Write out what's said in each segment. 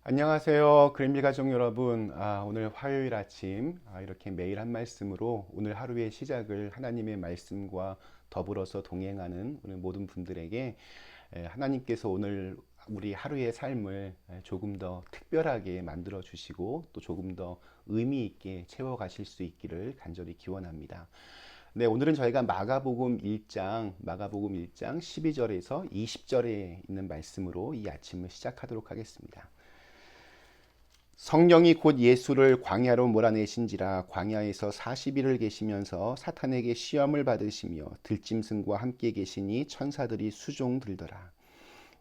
안녕하세요. 그랜비 가족 여러분. 오늘 화요일 아침 이렇게 매일 한 말씀으로 오늘 하루의 시작을 하나님의 말씀과 더불어서 동행하는 오늘 모든 분들에게 하나님께서 오늘 우리 하루의 삶을 조금 더 특별하게 만들어 주시고 또 조금 더 의미 있게 채워 가실 수 있기를 간절히 기원합니다. 네, 오늘은 저희가 마가복음 1장 12절에서 20절에 있는 말씀으로 이 아침을 시작하도록 하겠습니다. 성령이 곧 예수를 광야로 몰아내신지라 광야에서 40일을 계시면서 사탄에게 시험을 받으시며 들짐승과 함께 계시니 천사들이 수종 들더라.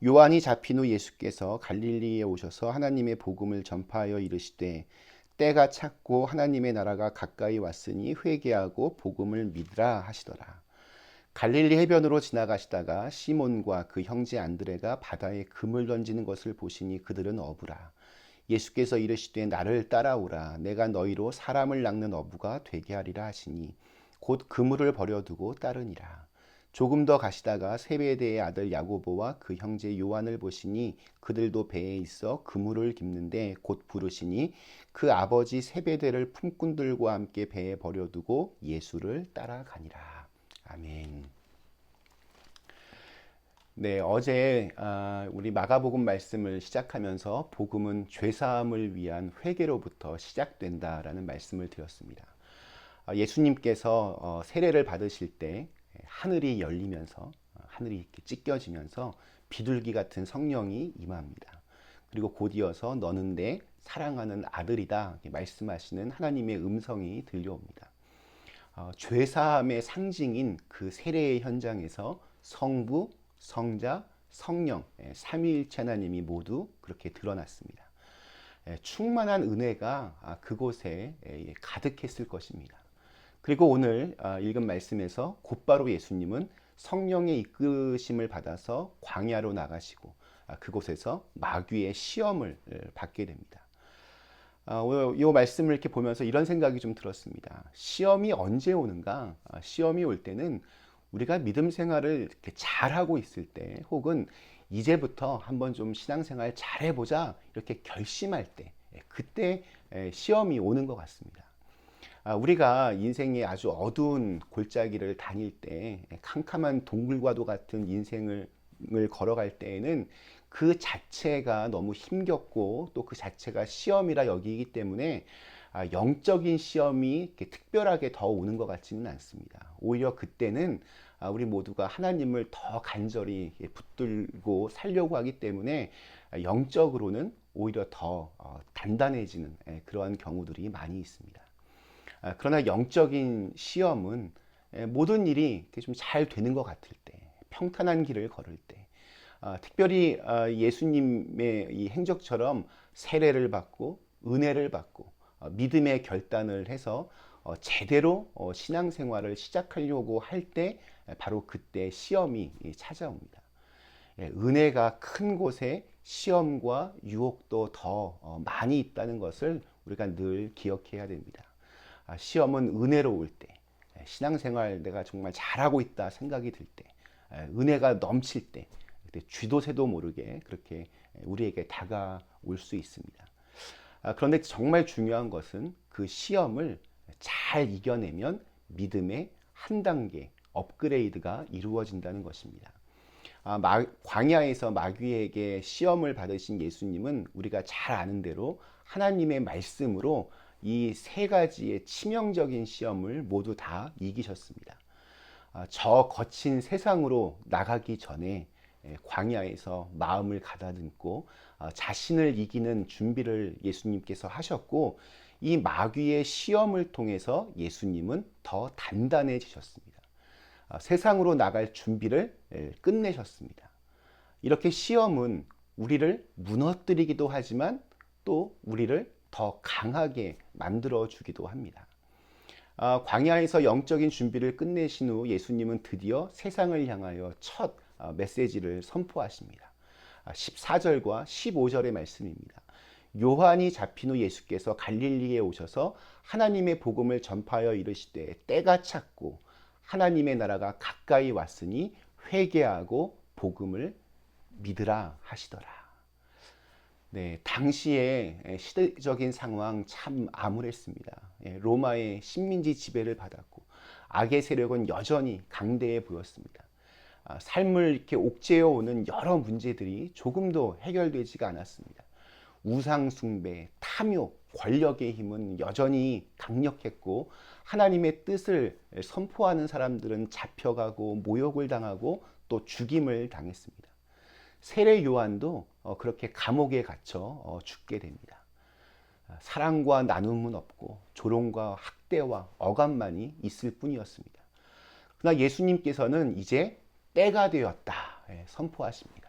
요한이 잡힌 후 예수께서 갈릴리에 오셔서 하나님의 복음을 전파하여 이르시되 때가 찼고 하나님의 나라가 가까이 왔으니 회개하고 복음을 믿으라 하시더라. 갈릴리 해변으로 지나가시다가 시몬과 그 형제 안드레가 바다에 금을 던지는 것을 보시니 그들은 어부라. 예수께서 이르시되 나를 따라오라. 내가 너희로 사람을 낚는 어부가 되게 하리라 하시니 곧 그물을 버려두고 따르니라. 조금 더 가시다가 세베대의 아들 야고보와 그 형제 요한을 보시니 그들도 배에 있어 그물을 깁는데 곧 부르시니 그 아버지 세베대를 품꾼들과 함께 배에 버려두고 예수를 따라가니라. 아멘. 네, 어제 우리 마가복음 말씀을 시작하면서 복음은 죄사함을 위한 회개로부터 시작된다라는 말씀을 드렸습니다. 예수님께서 세례를 받으실 때 하늘이 열리면서 하늘이 이렇게 찢겨지면서 비둘기 같은 성령이 임합니다. 그리고 곧이어서 너는 내 사랑하는 아들이다 이렇게 말씀하시는 하나님의 음성이 들려옵니다. 죄사함의 상징인 그 세례의 현장에서 성부, 성자, 성령, 삼위일체 하나님이 모두 그렇게 드러났습니다. 충만한 은혜가 그곳에 가득했을 것입니다. 그리고 오늘 읽은 말씀에서 곧바로 예수님은 성령의 이끄심을 받아서 광야로 나가시고 그곳에서 마귀의 시험을 받게 됩니다. 이 말씀을 이렇게 보면서 이런 생각이 좀 들었습니다. 시험이 언제 오는가? 시험이 올 때는 우리가 믿음 생활을 이렇게 잘하고 있을 때 혹은 이제부터 한번 좀 신앙생활 잘해보자 이렇게 결심할 때 그때 시험이 오는 것 같습니다. 우리가 인생의 아주 어두운 골짜기를 다닐 때 캄캄한 동굴과도 같은 인생을 걸어갈 때에는 그 자체가 너무 힘겹고 또 그 자체가 시험이라 여기기 때문에 영적인 시험이 이렇게 특별하게 더 오는 것 같지는 않습니다. 오히려 그때는 우리 모두가 하나님을 더 간절히 붙들고 살려고 하기 때문에 영적으로는 오히려 더 단단해지는 그러한 경우들이 많이 있습니다. 그러나 영적인 시험은 모든 일이 좀 잘 되는 것 같을 때, 평탄한 길을 걸을 때, 특별히 예수님의 이 행적처럼 세례를 받고 은혜를 받고 믿음의 결단을 해서 제대로 신앙생활을 시작하려고 할 때 바로 그때 시험이 찾아옵니다. 은혜가 큰 곳에 시험과 유혹도 더 많이 있다는 것을 우리가 늘 기억해야 됩니다. 시험은 은혜로 올 때, 신앙생활 내가 정말 잘하고 있다 생각이 들 때, 은혜가 넘칠 때, 그때 쥐도 새도 모르게 그렇게 우리에게 다가올 수 있습니다. 그런데 정말 중요한 것은 그 시험을 잘 이겨내면 믿음의 한 단계 업그레이드가 이루어진다는 것입니다. 광야에서 마귀에게 시험을 받으신 예수님은 우리가 잘 아는 대로 하나님의 말씀으로 이 세 가지의 치명적인 시험을 모두 다 이기셨습니다. 저 거친 세상으로 나가기 전에 광야에서 마음을 가다듬고 자신을 이기는 준비를 예수님께서 하셨고 이 마귀의 시험을 통해서 예수님은 더 단단해지셨습니다. 세상으로 나갈 준비를 끝내셨습니다. 이렇게 시험은 우리를 무너뜨리기도 하지만 또 우리를 더 강하게 만들어 주기도 합니다. 광야에서 영적인 준비를 끝내신 후 예수님은 드디어 세상을 향하여 첫 메시지를 선포하십니다. 14절과 15절의 말씀입니다. 요한이 잡힌 후 예수께서 갈릴리에 오셔서 하나님의 복음을 전파하여 이르시되 때가 찼고 하나님의 나라가 가까이 왔으니 회개하고 복음을 믿으라 하시더라. 네, 당시의 시대적인 상황 참 암울했습니다. 로마의 식민지 지배를 받았고 악의 세력은 여전히 강대해 보였습니다. 삶을 이렇게 옥죄어 오는 여러 문제들이 조금도 해결되지가 않았습니다. 우상 숭배, 탐욕, 권력의 힘은 여전히 강력했고 하나님의 뜻을 선포하는 사람들은 잡혀가고 모욕을 당하고 또 죽임을 당했습니다. 세례 요한도 그렇게 감옥에 갇혀 죽게 됩니다. 사랑과 나눔은 없고 조롱과 학대와 억압만이 있을 뿐이었습니다. 그러나 예수님께서는 이제 때가 되었다 선포하십니다.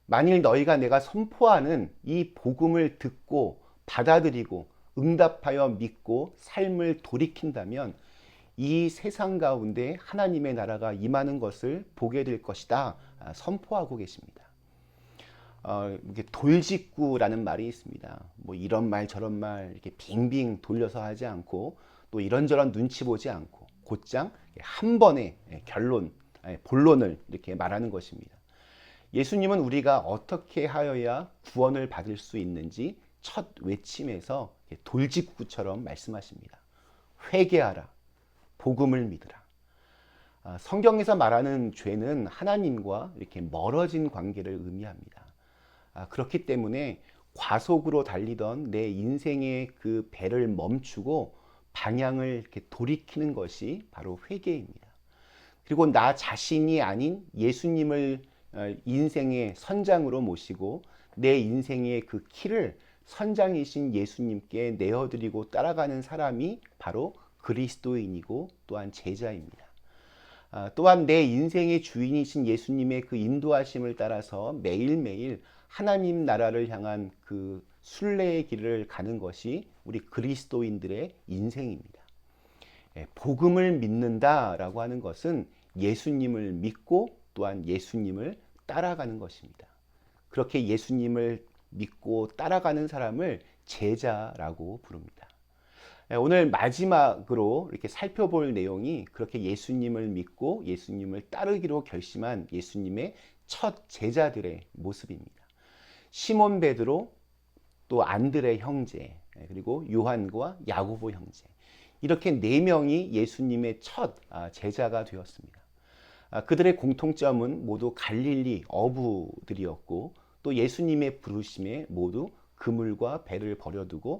만일 너희가 내가 선포하는 이 복음을 듣고 받아들이고 응답하여 믿고 삶을 돌이킨다면 이 세상 가운데 하나님의 나라가 임하는 것을 보게 될 것이다 선포하고 계십니다. 이게 돌직구라는 말이 있습니다. 뭐 이런 말 저런 말 이렇게 빙빙 돌려서 하지 않고 또 이런저런 눈치 보지 않고 곧장 한 번의 결론, 본론을 이렇게 말하는 것입니다. 예수님은 우리가 어떻게 하여야 구원을 받을 수 있는지 첫 외침에서 돌직구처럼 말씀하십니다. 회개하라, 복음을 믿으라. 성경에서 말하는 죄는 하나님과 이렇게 멀어진 관계를 의미합니다. 그렇기 때문에 과속으로 달리던 내 인생의 그 배를 멈추고 방향을 이렇게 돌이키는 것이 바로 회개입니다. 그리고 나 자신이 아닌 예수님을 인생의 선장으로 모시고 내 인생의 그 키를 선장이신 예수님께 내어드리고 따라가는 사람이 바로 그리스도인이고 또한 제자입니다. 또한 내 인생의 주인이신 예수님의 그 인도하심을 따라서 매일매일 하나님 나라를 향한 그 순례의 길을 가는 것이 우리 그리스도인들의 인생입니다. 복음을 믿는다라고 하는 것은 예수님을 믿고 또한 예수님을 따라가는 것입니다. 그렇게 예수님을 믿고 따라가는 사람을 제자라고 부릅니다. 오늘 마지막으로 이렇게 살펴볼 내용이 그렇게 예수님을 믿고 예수님을 따르기로 결심한 예수님의 첫 제자들의 모습입니다. 시몬 베드로, 또 안드레 형제, 그리고 요한과 야고보 형제, 이렇게 네 명이 예수님의 첫 제자가 되었습니다. 그들의 공통점은 모두 갈릴리 어부들이었고 또 예수님의 부르심에 모두 그물과 배를 버려두고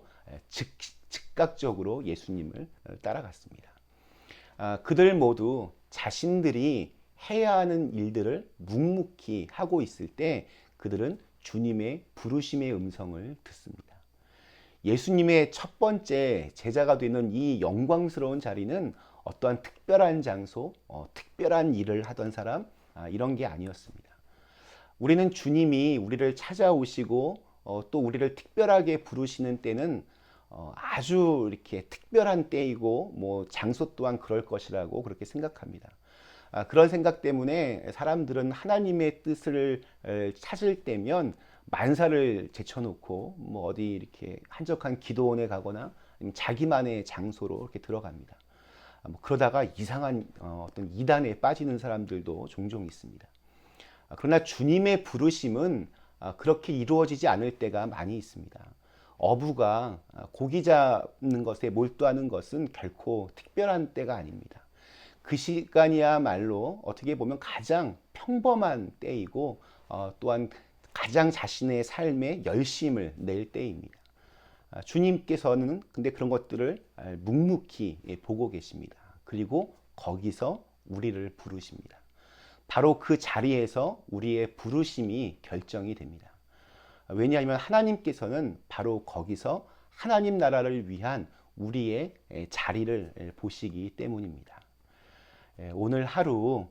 즉각적으로 예수님을 따라갔습니다. 그들 모두 자신들이 해야 하는 일들을 묵묵히 하고 있을 때 그들은 주님의 부르심의 음성을 듣습니다. 예수님의 첫 번째 제자가 되는 이 영광스러운 자리는 어떠한 특별한 장소, 특별한 일을 하던 사람, 이런 게 아니었습니다. 우리는 주님이 우리를 찾아오시고 또 우리를 특별하게 부르시는 때는 아주 이렇게 특별한 때이고 뭐 장소 또한 그럴 것이라고 그렇게 생각합니다. 그런 생각 때문에 사람들은 하나님의 뜻을 찾을 때면 만사를 제쳐놓고 뭐 어디 이렇게 한적한 기도원에 가거나 자기만의 장소로 이렇게 들어갑니다. 뭐 그러다가 이상한 어떤 이단에 빠지는 사람들도 종종 있습니다. 그러나 주님의 부르심은 그렇게 이루어지지 않을 때가 많이 있습니다. 어부가 고기 잡는 것에 몰두하는 것은 결코 특별한 때가 아닙니다. 그 시간이야말로 어떻게 보면 가장 평범한 때이고 또한 가장 자신의 삶에 열심을 낼 때입니다. 주님께서는 근데 그런 것들을 묵묵히 보고 계십니다. 그리고 거기서 우리를 부르십니다. 바로 그 자리에서 우리의 부르심이 결정이 됩니다. 왜냐하면 하나님께서는 바로 거기서 하나님 나라를 위한 우리의 자리를 보시기 때문입니다. 오늘 하루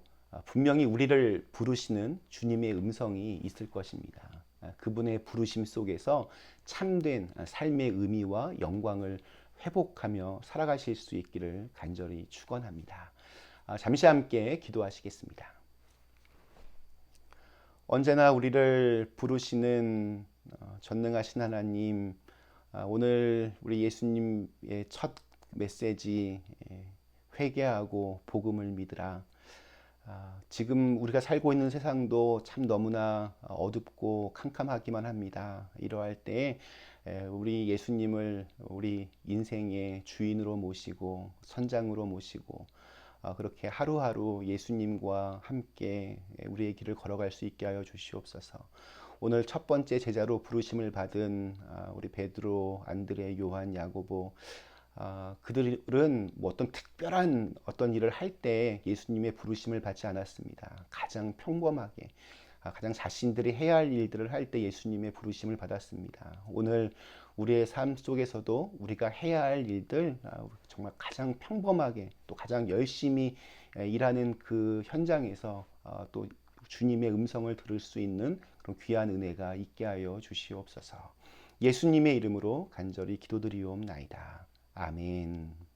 분명히 우리를 부르시는 주님의 음성이 있을 것입니다. 그분의 부르심 속에서 참된 삶의 의미와 영광을 회복하며 살아가실 수 있기를 간절히 축원합니다. 잠시 함께 기도하시겠습니다. 언제나 우리를 부르시는 전능하신 하나님, 오늘 우리 예수님의 첫 메시지 회개하고 복음을 믿으라. 지금 우리가 살고 있는 세상도 참 너무나 어둡고 캄캄하기만 합니다. 이러할 때 우리 예수님을 우리 인생의 주인으로 모시고 선장으로 모시고 그렇게 하루하루 예수님과 함께 우리의 길을 걸어갈 수 있게 하여 주시옵소서. 오늘 첫 번째 제자로 부르심을 받은 우리 베드로, 안드레, 요한, 야고보, 그들은 뭐 어떤 특별한 어떤 일을 할 때 예수님의 부르심을 받지 않았습니다. 가장 평범하게, 가장 자신들이 해야 할 일들을 할 때 예수님의 부르심을 받았습니다. 오늘 우리의 삶 속에서도 우리가 해야 할 일들, 정말 가장 평범하게 또 가장 열심히 일하는 그 현장에서 또 주님의 음성을 들을 수 있는 그런 귀한 은혜가 있게 하여 주시옵소서. 예수님의 이름으로 간절히 기도드리옵나이다. 아멘.